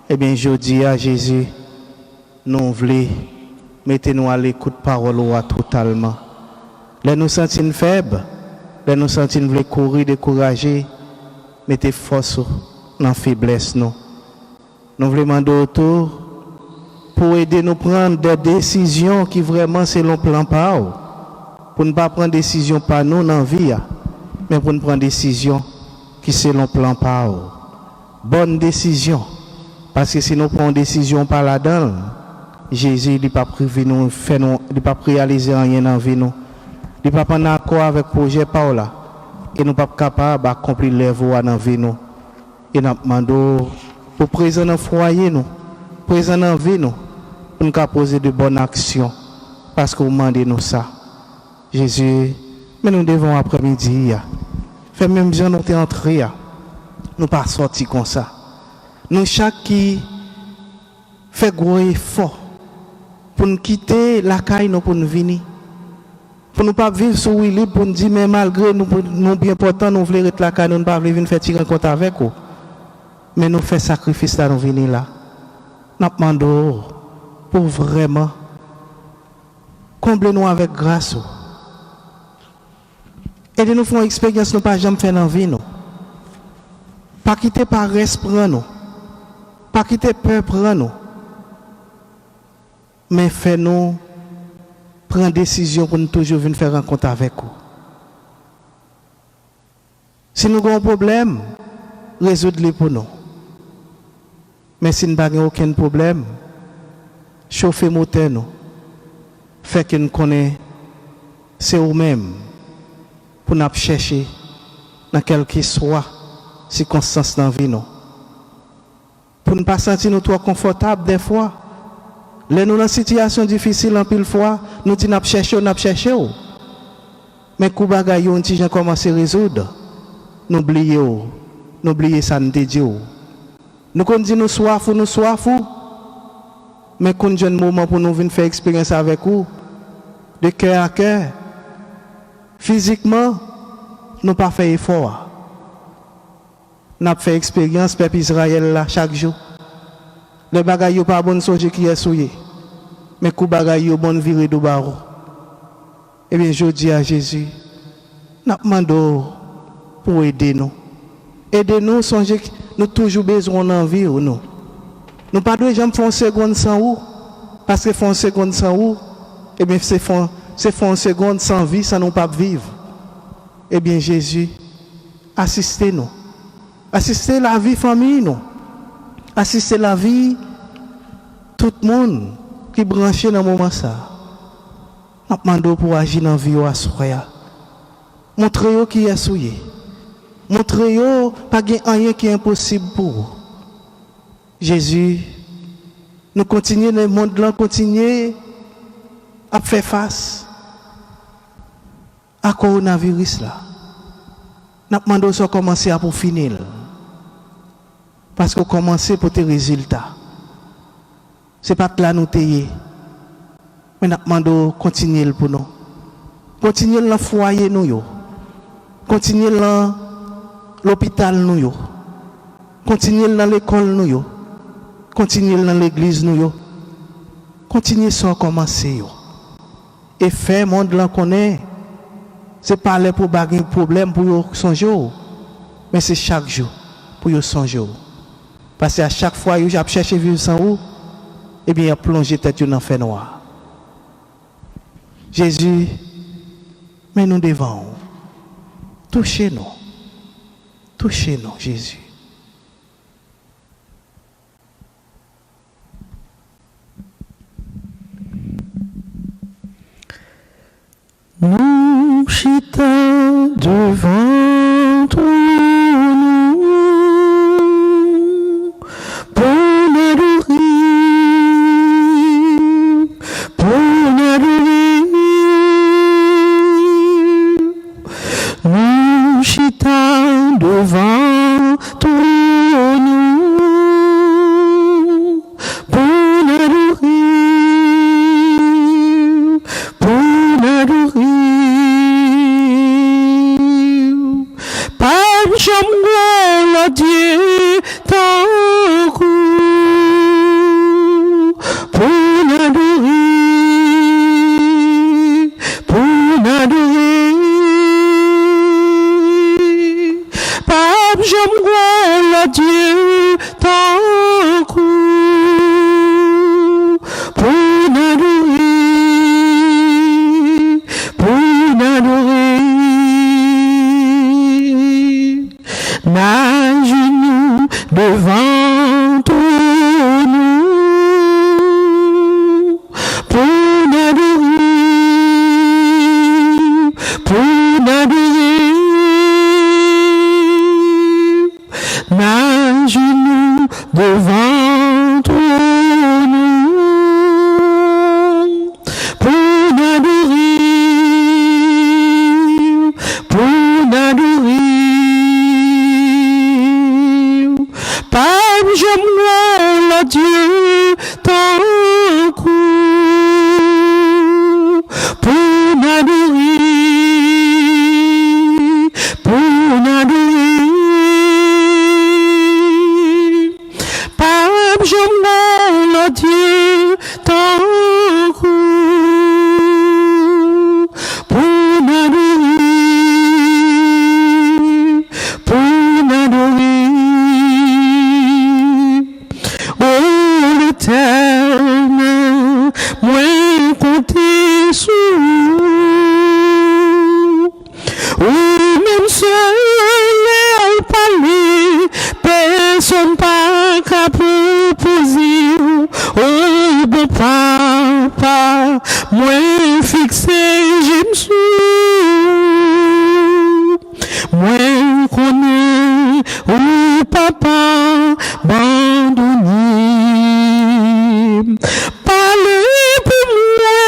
Eh bien, je dis à Jésus, nous voulons mettez-nous à l'écoute de parole totalement. Là, nous sentons faibles. Là, nous sentons voulons courir, décourager. Mettez force dans la faiblesse. Nous voulons demander autour pour aider nous à prendre des décisions qui vraiment c'est le plan par pour ne pas prendre décision par nous dans la vie, mais pour nous prendre décision qui selon plan par eux. Bonne décision. Parce que si nous prenons décision par là-dedans, Jésus n'est pas privé nous, il pas réaliser rien dans la vie nous. Il pas prendre accord avec le projet par là. Et nous pas capable d'accomplir les voies dans la vie nous. Et nous demandons pour présent dans le foyer nous, présent dans la vie nous, pour nous poser de bonnes actions. Parce que vous demandez nous ça. Jésus, mais nous devons après-midi, faire même gens nous entrés, nous pas sortir comme ça. Nous chaque qui fait gros effort pour nous quitter la caille nous pour nous venir. Pour nous pas vivre sous Willy pour nous dire mais malgré nous bien important nous voulons être la caille nous ne pas venir faire tirer compte avec vous. Mais nous fait sacrifice là nous venir là. Nous demandons pour vraiment combler nous avec grâce. Et de nous faire une expérience nous pas jamais faire dans la vie nous. Pas quitter paresse prendre nous. Pas quitter peur prendre nous. Mais fais-nous prendre décision pour nous toujours venir faire rencontre avec vous. Si nous avons un problème, résoudre-le pour nous. Mais si nous n'avons aucun problème, chauffer moteur nous. Fait que nous connaissons, c'est nous-mêmes pour nous chercher dans quelle que soit circonstance dans la vie nous. Pour ne pas sentir nous trop confortables des fois. Les nous dans une situation difficile en pile fois, nous disons nous chercher. Mais quand bagay on ti commence à résoudre, nous oublions ça nous dit. Nous qu'on dit nous soif. Mais quand j'ai un moment pour nous venir faire expérience avec vous, de cœur à cœur, physiquement, nous pas fait effort. Nous avons fait expérience peuple Israël là chaque jour. Les bagailles yo pas bon soje qui est souillé. Mais kou bagaille yo bon viré do baro. Eh bien je dis à Jésus, nous demandons pour aider nous. Aider nous songer nous toujours besoin d'envie ou nous. Nous pas de jamais faire une seconde sans vous parce que faire une seconde sans vous, eh bien c'est faire une seconde sans vie, ça nous pas vivre. Eh bien Jésus, assistez-nous. Assistez la vie famille nous. Assistez la vie tout le monde qui est branché dans le moment ça. Nous demandons pour agir dans la vie à soya. Montrez-vous qui est souillé. Montrez-vous pas rien qui est impossible pour vous. Jésus, nous continuons le monde là, continuer à faire face à coronavirus là. Nous demandons de commencer à pour finir. Parce que commencer pour tes résultats. Ce n'est pas là nous tailler. Mais nous demandons de continuer pour nous. Continuer dans le foyer nous. Continuer dans l'hôpital nous. Continuer dans l'école nous. Continuer dans l'église nous. Continuer sans commencer. Et faire le monde là qu'on est. Ce n'est pas là pour baguer un problème pour songer. Mais c'est chaque jour pour songer. Parce qu'à chaque fois que j'ai cherché à vivre sans vous, eh bien, il a plongé tête dans le fer noir. Jésus, mais nous devons toucher nous. Touchez-nous, Jésus. Nous chita devant toi, nous, pour l'adorer, pour l'adorer. Nous chita devant toi, nous, pour l'adorer, pour l'adorer. J'aimerais Dieu tant pour l'adorer, pour l'adorer. Pape, j'aimerais Dieu tant pour l'adorer, pour ton papa, moi fixé, j'aime sous. Moi connais, oh papa, abandonné. Parlez pour moi,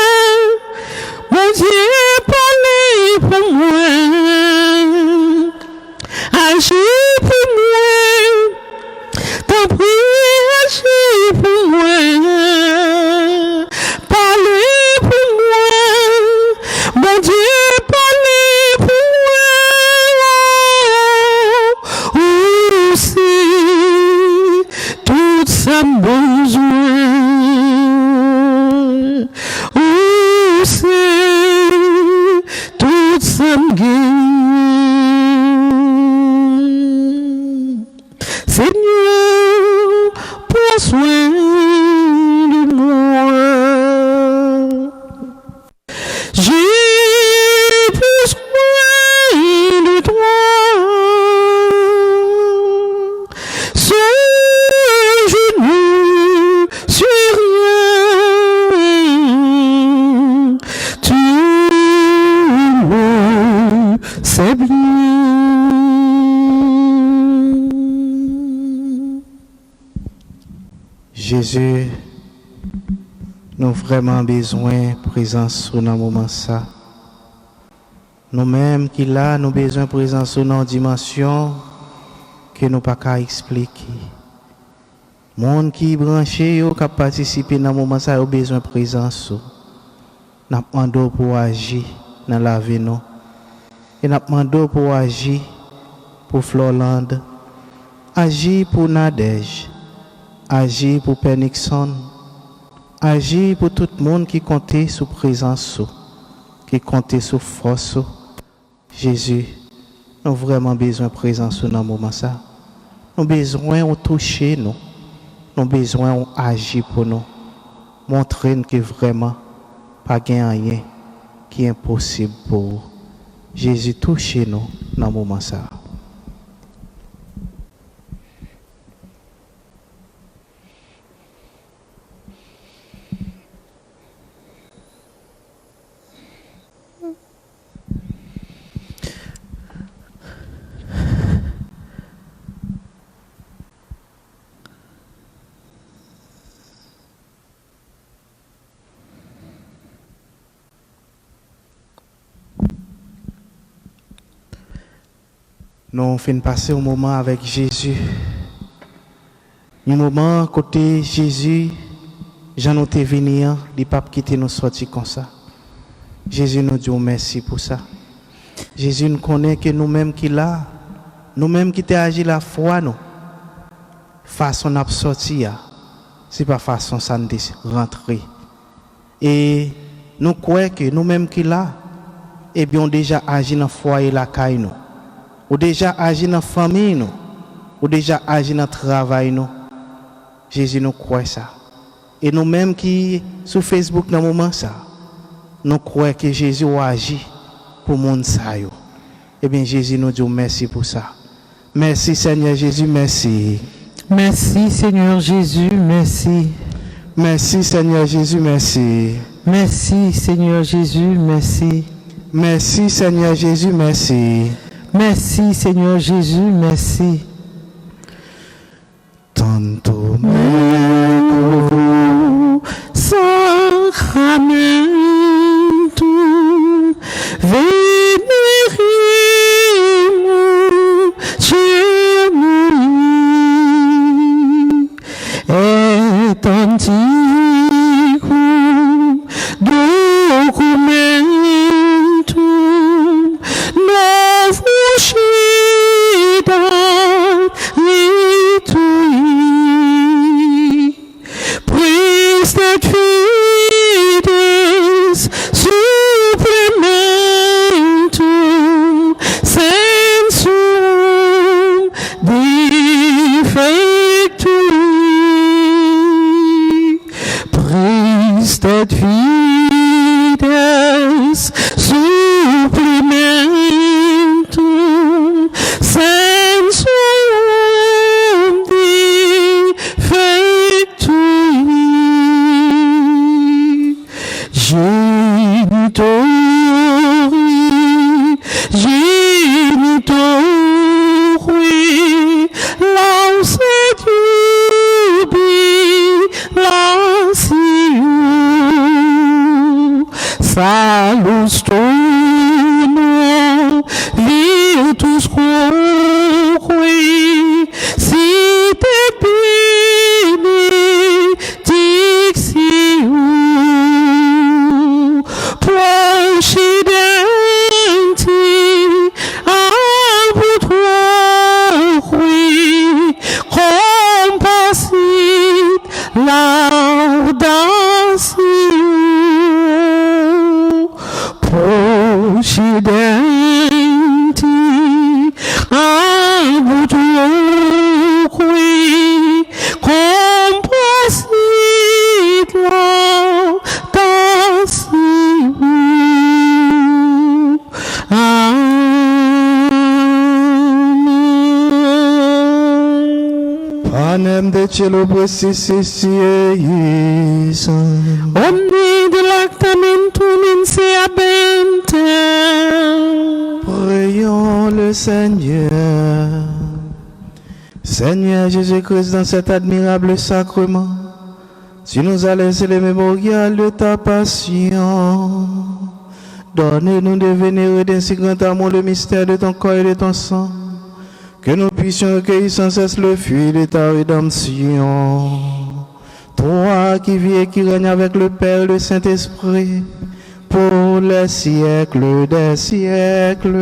mon Dieu, parlez pour moi. Agis pour moi, t'en prie, agis pour moi. Parlez pour moi, mon Dieu, parlez pour moi. Oh, c'est tout ça besoin. Oh, c'est tout ça gagne. Seigneur, prends soin de moi. J'ai besoin de toi. Sans je ne suis rien. Tu le sais bien. Jésus, nous avons vraiment besoin de présence dans le moment ça. Nous-mêmes qui là, nous avons besoin de présence dans une dimension que nous ne pouvons pas expliquer. Les gens qui sont branchés, qui participent dans le moment ça, ont besoin de présence. Nous demandons pour agir dans la vie. Et nous demandons pour agir pour Florland, agir pour Nadège. Agir pour Père Nixon, agir pour tout le monde qui compte sur présence, qui compte sur force. Jésus, nous avons vraiment besoin de présence dans le moment ça. Nous avons besoin de toucher nous. Nous avons besoin d'agir pour nous. Montrer que vraiment, pas rien qui est impossible pour vous. Jésus, touchez-nous dans le moment ça. Nous finissons passer un moment avec Jésus. Un moment côté Jésus, Jean nous t'es venu, les papes qui nous sortis comme ça. Jésus nous dit merci pour ça. Jésus nous connaît que nous-mêmes qui là, nous-mêmes qui t'ai agi la foi nous. Façon n'a sorti, c'est pas façon ça nous rentrer. Et nous croyons que nous-mêmes qui là, eh bien on déjà agi dans le foyer la caille nous. Ou déjà agi dans la famille, nous. Ou déjà agi dans le travail. Nous. Jésus nous croit ça. Et nous-mêmes qui sur Facebook dans le moment ça, nous croyons que Jésus a agi pour le monde. Eh bien Jésus nous dit merci pour ça. Merci Seigneur Jésus, merci. Merci Seigneur Jésus, merci. Merci Seigneur Jésus, merci. Merci Seigneur Jésus, merci. Merci Seigneur Jésus, merci. Merci Seigneur Jésus, merci. Tanto sacramento venerimo Gemini et antiquum documentum novus Sed fides supplementum sensum defectui luz tornou virtus corrui, si te benedictio, procedenti arbor tuoi, compassit laudatio, procedenti arbor tuoi, compassit laudatio. Panem de cielo presisieis. Omni delectamentum in se abentem. Prions le Seigneur. Seigneur Jésus-Christ, dans cet admirable sacrement, tu nous as laissé le mémorial de ta passion. Donne-nous de vénérer d'un si grand amour le mystère de ton corps et de ton sang, que nous puissions recueillir sans cesse le fruit de ta rédemption. Toi qui vis et qui règnes avec le Père et le Saint-Esprit, pour les siècles des siècles.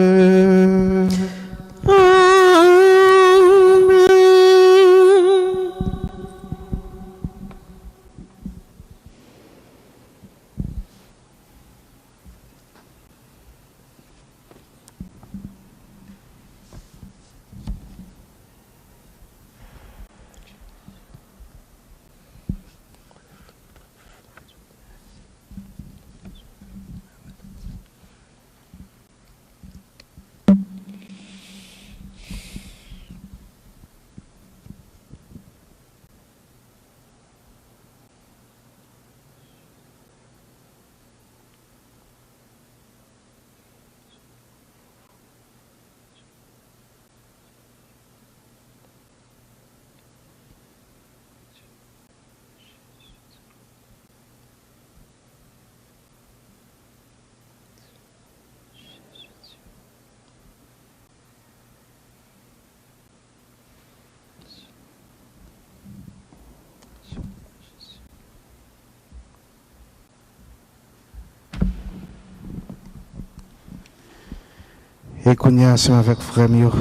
Et qu'on y a ensemble avec frère Mio,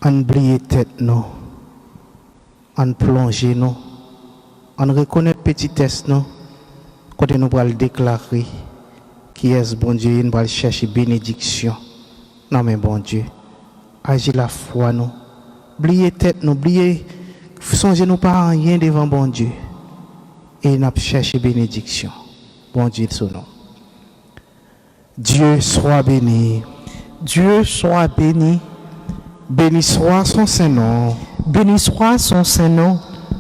on oublie tête nous, on plonge nous, on reconnaît petitesse nous, quand nous allons déclarer qui est ce bon Dieu, nous allons chercher bénédiction. Non mais bon Dieu, agis la foi nous, oubliez tête nous, oubliez, songez nous pas rien devant bon Dieu, et nous allons chercher bénédiction. Bon Dieu, son nom. Dieu soit béni. Dieu soit béni. Béni soit son Saint-Nom. Béni soit son Saint-Nom.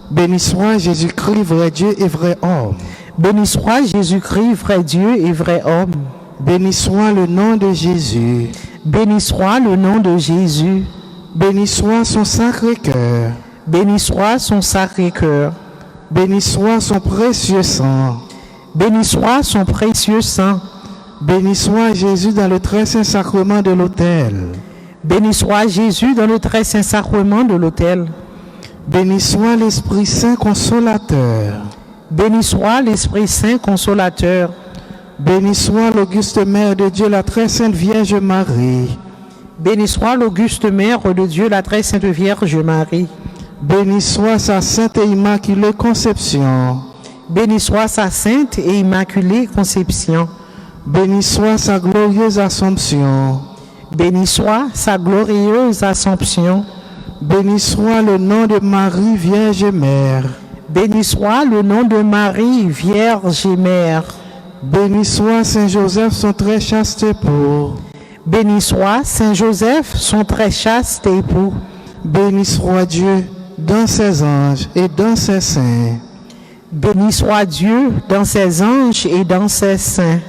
Béni soit Jésus-Christ, vrai Dieu et vrai homme. Béni soit Jésus-Christ, vrai Dieu et vrai homme. Béni soit le nom de Jésus. Béni soit le nom de Jésus. Béni soit son Sacré-Cœur. Béni soit son Sacré-Cœur. Béni soit son précieux sang. Béni soit son précieux sang. Béni soit Jésus dans le très saint sacrement de l'autel. Béni soit Jésus dans le très saint sacrement de l'autel. Béni soit l'Esprit Saint consolateur. Béni soit l'Esprit Saint consolateur. Béni soit l'auguste Mère de Dieu, la très sainte Vierge Marie. Béni soit l'auguste Mère de Dieu, la très sainte Vierge Marie. Béni soit sa sainte et immaculée conception. Béni soit sa sainte et immaculée conception. Béni soit sa glorieuse Assomption. Béni soit sa glorieuse Assomption. Béni soit le nom de Marie, Vierge Mère. Béni soit le nom de Marie, Vierge et Mère. Béni soit Saint Joseph, son très chaste époux. Béni soit Saint Joseph, son très chaste époux. Béni soit Dieu dans ses anges et dans ses saints. Béni soit Dieu dans ses anges et dans ses saints.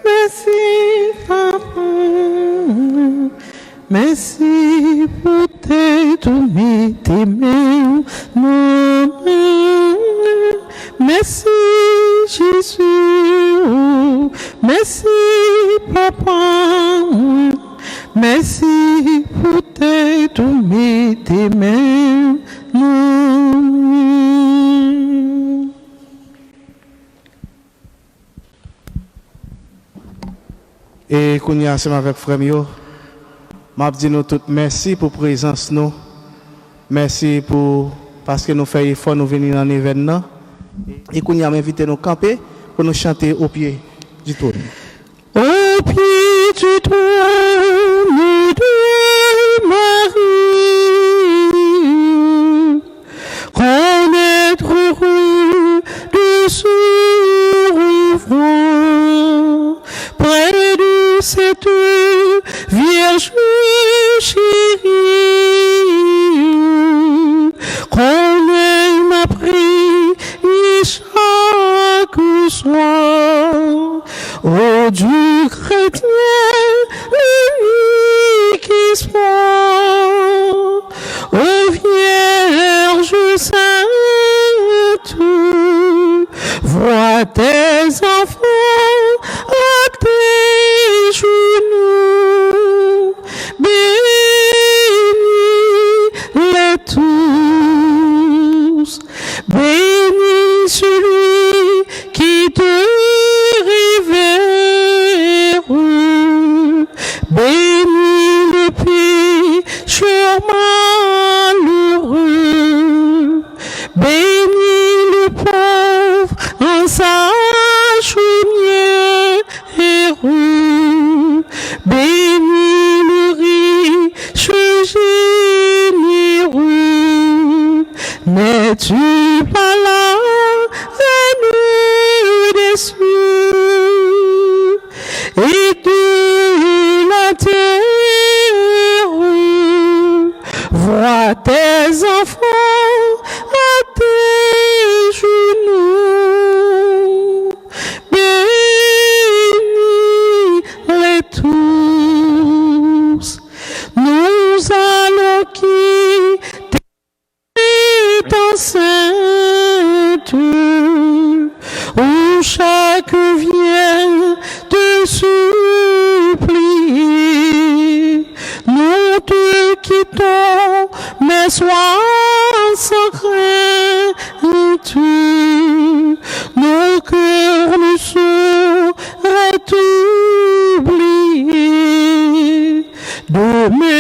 Merci, Papa. Merci pour tes mains. Merci, Jésus. Merci, Papa. Merci pour tes mains. Et qu'on y a ensemble avec frère Mio, m'a dit nous toutes merci pour présence nous. Merci pour parce que nous faisons effort nous venir dans l'événement. Et qu'on y a invité nous camper pour nous chanter au pied du trône. Au pied du trône de Marie, connaître heureux de se revoir près de cette Vierge chérie, qu'on aime à prier chaque soir. Ô Dieu chrétien, l'unique espoir, ô Vierge sainte, vois tes enfants à tes genoux, bénis-les tous, bénis celui qui te bénis le pécheur malheureux, bénis le pauvre en sa chaumière, bénis le riche généreux. N'es-tu pas la reine des cieux et de la terre, vois tes enfants à tes genoux, bénis-les tous. Nous allons quitter enceinte où chaque vient te supplier. Nous te quittons, mais sois sans crainte. Nos cœurs ne seraient oubliés. Demain